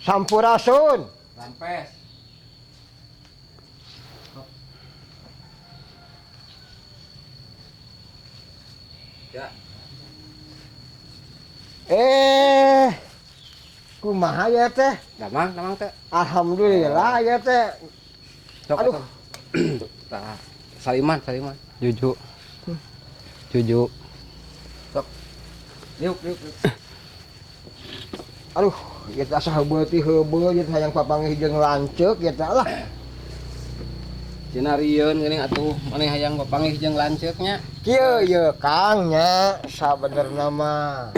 Sampurasun. Rampes. Ya. Kumaha ya teh? Damang teh. Alhamdulillah ya teh. Sok, Aduh. Tah, Saliman. Juju. Juju. Sok. Yuk. Aduh, kita sahabat heubeul ieu hayang papanggih jeung lanceuk ya teh lah. Cenah rieun geuning atuh maneh hayang papanggih jeung lanceuknya. Kieu ye Kang nya sabenerna mah.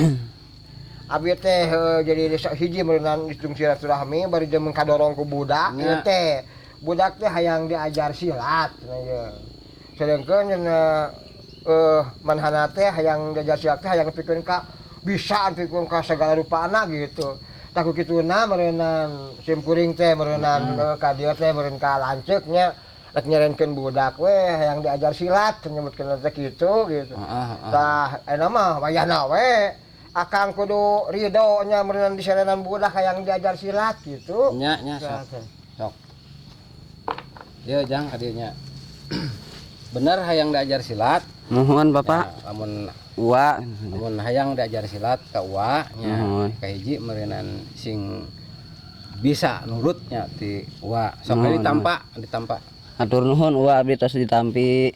Abi teh jadi hiji meureunana hitung silaturahmi bari jeung kadorong ku budak ieu teh. Budak teh hayang diajar silat cenah ye. Sedengkeun manehna teh hayang diajar silat teh hayang pikeun ka bisa pikeun ka segala rupana gitu. Taku kituna meureunana simkuring teh meureunana ka dieu teh meureun ka lanceuk nya. Rek nyarenkeun budak we hayang diajar silat nyebutkeun teh kitu gitu. Tah ayeuna mah wayahna we akang kudu ridho nya meureunana disarenan budak hayang diajar silat gitu. Nya sok. Ieu jang ka dieu nya. Bener hayang diajar silat. Mohon Bapak. Ya, lamun hayang diajar silat ka uwa nya ka hiji meureunana sing bisa nurutnya ti uwa. Sok ditampa. Atur nuhun uwa abdi tos ditampi.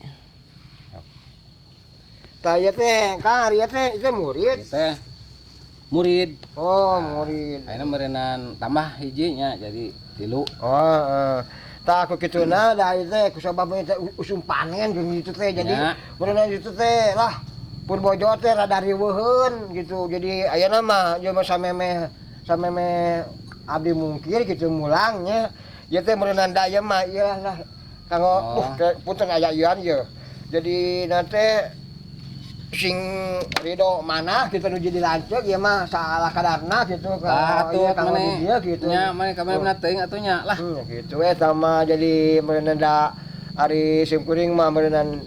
Tah ieu teh Kang Arya teh itu murid. Teh murid. Oh, murid. Ayeuna meureunana tambah hiji nya jadi 3. Oh, tah aku kituna da ieu teh ku sababna teh usum panen jeung gitu teh jadi meureunana itu teh lah pun bojo teh rada riweuheun gitu. Jadi ayeuna mah jeung samemeh abdi mungkir gitu mulangnya. Ieu teh meureunana da ieu mah ieu lah kanggo punten aya ieuan ye. Jadi nanti sing ridho mana gitu nu jadi lanceuk ieu mah salah kadarna gitu ka ieu kanggo dia gitu. Nya mane ka mana teuing atunya lah. Gitu eta mah jadi meureunana da ari simkuring mah meureunana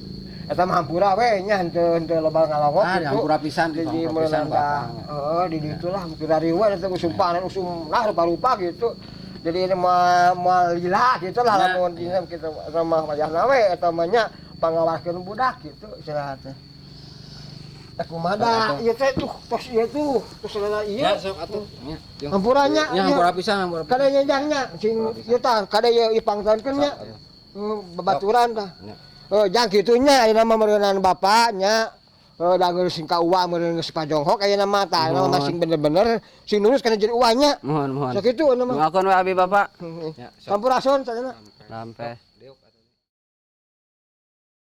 eta mah hampura we nya henteu loba ngalongok gitu. Hampura pisan jadi meureunana di ditu lah kira riwa eta usum panen usum lah rupa-rupa gitu. Jadi ini moal lila gitu lah lamun dina kitu ramah wayahna we eta mah nya pangawaskeun budak gitu istirahat teh. Tah kumaha da ieu teh tos ieu tuh tos lalala ieu. Ya sok atuh nya. Hampuranya Nya hampura pisan Kada nyejangnya sing ieu tah kada ieu ipangtankeun nya. Babaturan tah. Jang kitu nya ayeuna mah meureunana bapaknya da geus sing ka uwa meureun geus pajonghok ayeuna mah tah ayeuna mah sing bener-bener sing lurus kana jadi uwanya. Mohon. Sakitu ayeuna mah. Ngakeun we abi Bapak. Sampurasun sadana. Rampes.